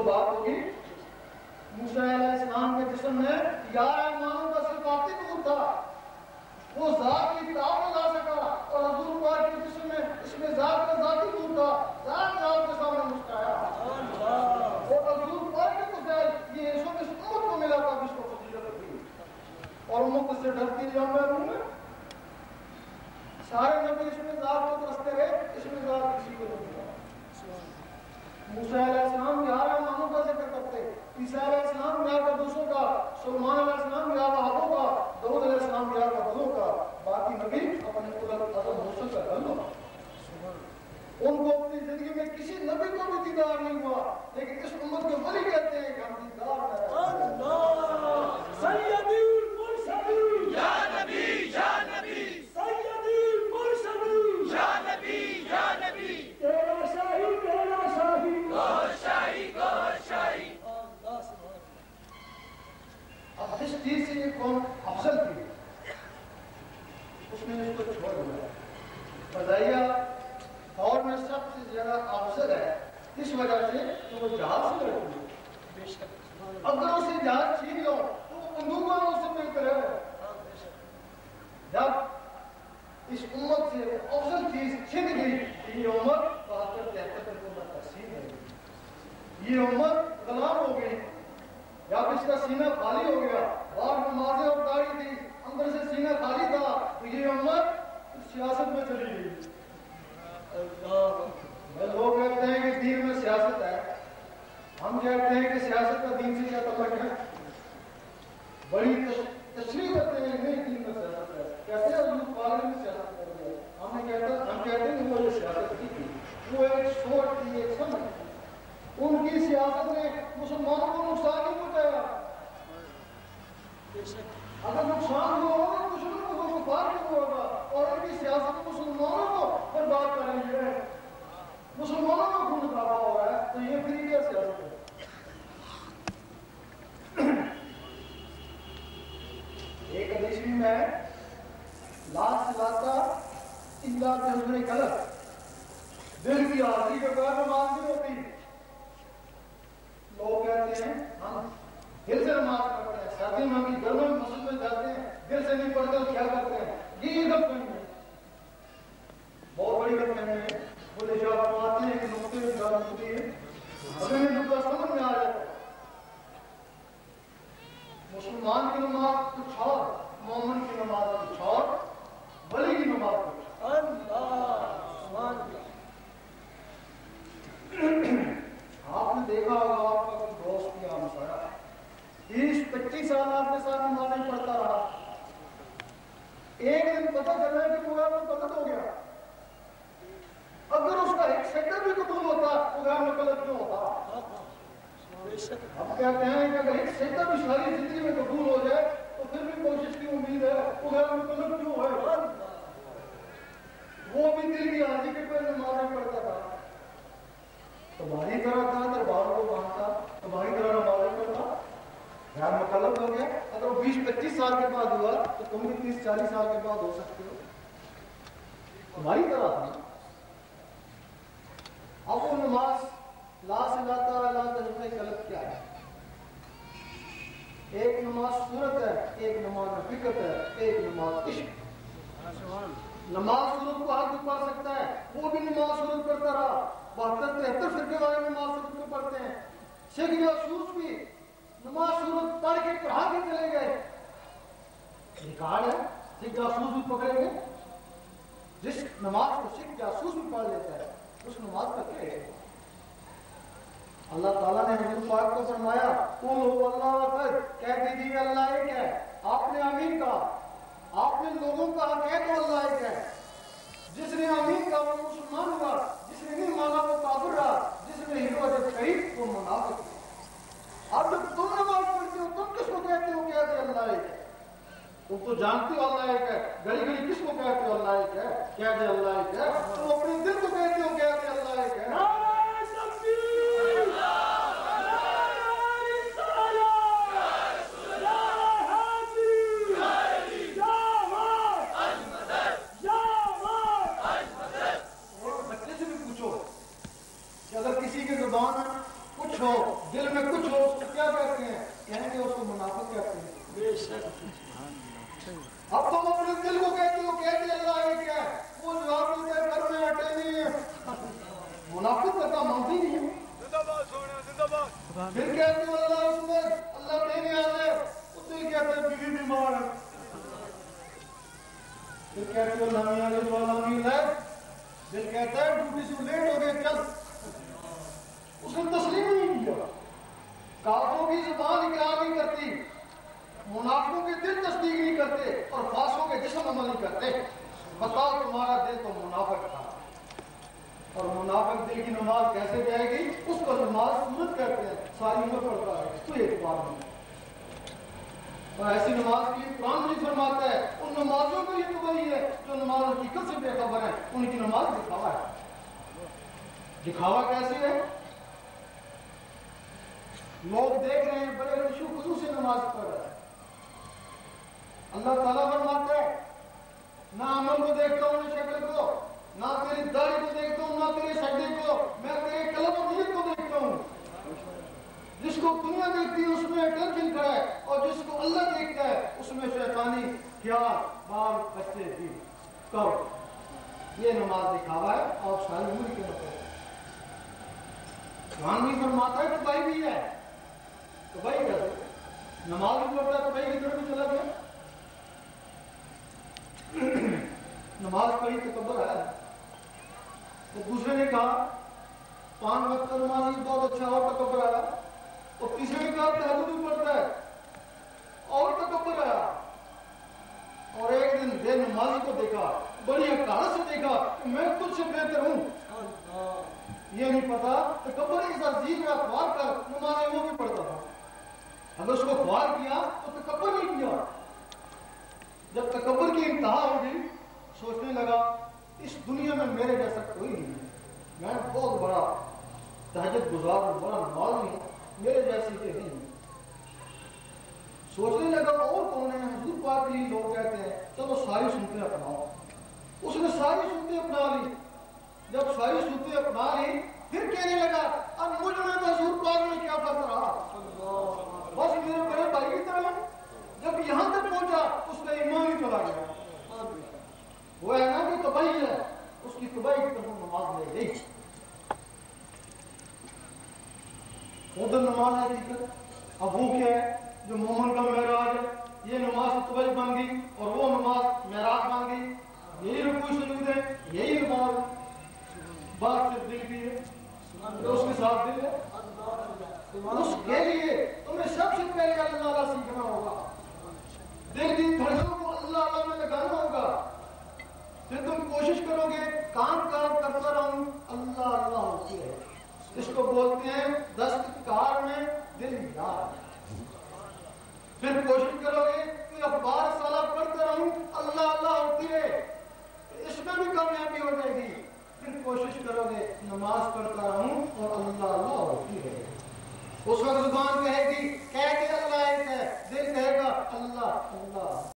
جو بات ہوگی موسیٰ علیہ السلام کے جسم میں 11 ایمانوں کا صفاتی نور تھا، وہ ذات کی کتاب میں لا سکا، اور حضور پاک کے جسم میں اس میں ذات کا ذاتی نور تھا، ذات کے سامنے مسکرایا، اور حضور پاک کے فضائل یہ اس امت کو ملا تھا جس کو فضیلت تھی، اور امت اس سے ڈرتی رہی ہوں میں سارے نبی اس میں ذات کو ترستے رہے، اس میں ذات کسی کو نہیں ملا۔ موسیٰ علیہ السلام 11 ایمانوں کا ذکر کرتے، عیسیٰ علیہ السلام 11 قدوسوں کا، سلیمان علیہ السلام 11 ہاتھوں کا، داؤد علیہ السلام 11 بدنوں کا، باقی نبی اپنے قدرت عظم حسن کا دل ہوا۔ ان کو اپنی زندگی میں کسی نبی کو بھی دیدار نہیں ہوا، لیکن اس امت کو ولی کہتے ہیں کہ ہم دیدار کرتے ہیں۔ سیدی المرسلین یا نبی یا نبی، سیدی المرسلین یا نبی یا نبی، تیرا شاہی گوہر شاہی گوہر شاہی۔ اب جس چیز سے یہ قوم افضل تھی اس نے اس کو چھوڑ دیا۔ فضائیہ اور میں سب سے زیادہ افضل ہے اس وجہ سے کہ وہ جہاز سے لڑتی ہے، اگر اسے جہاز چھین لو تو وہ بندوقوں میں اس سے بہتر ہے۔ جب اس امت سے افضل چیز چھن گئی یہ امت 72-73 کو تقسیم ہے، یہ امت غلام ہو گئی، یا اس کا سینہ خالی ہو گیا، باہر نمازیں اور داڑھی تھی، اندر سے سینہ خالی تھا، تو یہ امت سیاست میں چلی گئی۔ لوگ کہتے ہیں کہ دین میں سیاست ہے، ہم کہتے ہیں کہ سیاست کا دین سے کیا تعلق ہے؟ بڑی تشریح کرتے ہیں نہیں دین میں سیاست ہے، کہتے ہیں حضور پاک نے سیاست کر دیا، ہم کہتے ہیں کہ وہ سیاست کی تھی، وہ ایک سوچ تھی، ایک سمجھ تھی۔ ان کی سیاست نے مسلمانوں کو نقصان نہیں پہنچایا، اگر نقصان ہوا ہوگا مسلمانوں کو کفار نہیں ہوگا، اور ان کی سیاست مسلمانوں کو برباد کر رہی ہے، مسلمانوں کو خون خرابہ ہو رہا ہے، تو یہ پھر کیا سیاست ہے؟ ایک حدیث بھی میں لا صلاۃ الا بحضور قلب، دل کی حاضری کے بغیر نماز نہیں ہوتی۔ لوگ کہتے ہیں ہم دل سے نماز پڑھتے ہیں، سردی میں ہم گرموں میں مسجد میں جاتے ہیں، دل سے نہیں پڑھتے کیا کرتے ہیں؟ یہ غلط فہمی ہے، بہت بڑی غلط فہمی ہے۔ وہ جب آپ آتے ہیں کہ نقطے میں جان ہوتی ہے، اگر یہ نقطہ سمجھ میں آ جاتا ہے مسلمان کی نماز کچھ اور، مومن کی نماز کچھ اور، ولی کی نماز کچھ اور۔ آپ نے دیکھا ہوگا آپ کا کوئی دوست یا ہمسایا 30-25 سال آپ کے ساتھ نماز نہیں پڑھتا رہا، ایک دن پتہ چلا کہ وہ میں غلط ہو گیا، اگر اس کا ایک سیکنڈ بھی قبول ہوتا تو گھر میں غلط کیوں ہوتا؟ ہم کہتے ہیں کہ اگر ایک سیکنڈ بھی ساری زندگی میں قبول ہو جائے تو پھر بھی کوشش کی امید ہے، وہ گھر میں غلط کیوں ہے؟ وہ بھی دل کی حاضری کے پہ نماز نہیں پڑھتا تھا، تمہاری طرح تھا، دربار کو مانتا، تمہاری طرح نماز نہیں پڑھتا، گھر میں غلط ہو گیا۔ اگر وہ 20-25 سال کے بعد ہوا تو تم بھی 30-40 سال کے بعد ہو سکتے ہو، تمہاری طرح تھا۔ اب وہ نماز لا صلاۃ الا بحضور قلب کیا ہے؟ ایک نماز صورت ہے، ایک نماز فکر ہے، ایک نماز عشق۔ نماز صورت کو ہر کوئی پڑھ سکتا ہے، وہ بھی نماز صورت پڑھتا رہا، 72-73 فرقے والے نماز صورت کو پڑھتے ہیں، سکھ جاسوس بھی نماز صورت پڑھ کے پڑھا کے چلے گئے، ریکارڈ ہے، سکھ جاسوس بھی پکڑے گئے، جس نماز کو سکھ جاسوس بھی پڑھ لیتا ہے اس نماز کا کیا ہے؟ اللہ تعالیٰ نے حضور پاک کو فرمایا قل هو اللہ احد، کہہ دیجیے اللہ ایک ہے، آپ نے آمین کہا، آپ نے لوگوں کا کہہ دو اللہ ایک ہے، جس نے آمین کہا وہ مسلمان ہوا، جس نے نہیں مانا وہ کافر رہا، جس نے ہدایت خرید وہ منافق ہے۔ اب جب تم نماز پڑھتے ہو تم کس کو کہتے ہو کہتے اللہ ایک ہے؟ تم تو جانتے ہو اللہ ایک ہے، گلی گلی کس کو کہتے ہو اللہ ایک ہے؟ کہتے اللہ ایک ہے، تم اپنے دل کو کہتے ہو کہتے اللہ ایک ہے۔ اگر کسی کی زبان کچھ ہو دل پھر کہتے ہو لامیاں جو لامیاں ہے، دل کہتا ہے ڈیوٹی سے لیٹ ہو گئے چل. اس نے تسلیم نہیں کیا. کافروں کی زبان اقرار نہیں کرتی، منافقوں کے دل تصدیق نہیں کرتے، اور فاسقوں کے جسم عمل نہیں کرتے. بتاؤ تمہارا دل تو منافق تھا، اور منافق دل کی نماز کیسے جائے گی؟ اس کو نماز سنت کہتے ہیں، ساری عمر پڑھتا ہے کوئی اعتبار نہیں. اور ایسی نماز کے لیے قرآن مجید فرماتا ہے ان نمازوں کو یہ تباہی ہے جو نماز حقیقت سے بے خبر ہے، ان کی نماز دکھاوا ہے. دکھاوا کیسے ہے؟ لوگ دیکھ رہے ہیں بڑے خوشو خضو سے نماز پڑھ رہے ہیں. اللہ تعالیٰ فرماتا ہے نہ عمل کو دیکھتا ہوں، نہ شکل کو، نہ تیری داڑھی کو دیکھتا ہوں، نہ تیرے سجدے کو، میں تیرے قلب اور نیت کو دیکھتا ہوں. جس کو دنیا دیکھتی ہے اس میں ٹینشن کھڑا ہے، اور جس کو اللہ دیکھتا ہے اس میں شیطانی خیال بال بچے بھی کرو. یہ نماز دکھاوا ہے اور ساری عمر کے مطلب قرآن بھی فرماتا ہے تباہی بھی ہے. تباہی کیسے؟ نماز بھی پڑھتا ہے تباہی کی طرف بھی چلا گیا. نماز پڑھی تکبر ہے. تو دوسرے نے کہا 5 وقت کا نماز بہت اچھا اور تکبر آیا. اور تیسرے نے کہا تہجد بھی پڑھتا ہے اور تکبر آیا. اور ایک دن بے نمازی کو دیکھا، بڑی حقارت سے دیکھا کہ میں تجھ سے بہتر ہوں. یہ نہیں پتا تکبر اس عزیز کا خوار کر نمازیں وہ بھی پڑھتا تھا. اگر اس کو خوار کیا تو تکبر نہیں کیا. جب تکبر کی انتہا ہوگی سوچنے لگا اس دنیا میں میرے جیسا کوئی نہیں ہے، میں بہت بڑا تہجد گزار ہوں، بڑا نمازی ہوں، میرے جیسی کے نہیں. سوچنے لگا اور کون ہے؟ حضور پاک کے لیے لوگ کہتے ہیں چلو ساری سنتیں اپناؤ. اس نے ساری سنتیں اپنا لی. جب ساری سنتیں اپنا لی پھر کہنے لگا اب مجھ میں تو حضور پاک نے کیا فرق رہا، بس میرے بڑے بھائی کی طرح. جب یہاں تک پہنچا اس کا ایمان ہی چلا گیا. وہ ہے نا کہ تباہی ہے، اس کی تباہی کی طرف نماز لے گئی. ادھر نماز ہے ٹھیک ہے. اب وہ کیا ہے جو مومن کا معراج ہے، یہ نماز تباہی بن گئی اور وہ نماز معراج بن گئی. یہی رکوع سجود ہے، یہی نماز. بات صرف دل کی ہے، اس کے ساتھ دل ہے. اس کے لیے تمہیں سب سے پہلے اللہ اللہ سیکھنا ہوگا. دل کی دھڑکنوں کو اللہ اللہ میں لگانا ہوگا. پھر تم کوشش کرو گے کام کرتا رہوں اللہ اللہ ہوتی ہے. اس کو بولتے ہیں دستکار میں دل یار. پھر کوشش کرو گے کہ اخبار سالہ پڑھتا رہوں اللہ اللہ ہوتی ہے، اس میں بھی کامیابی ہو جائے گی. پھر کوشش کرو گے نماز پڑھتا رہوں اور اللہ اللہ ہوتی ہے. اس وقت زبان کہے گی کہہ کے اللہ ایک ہے، دل کہے گا اللہ اللہ.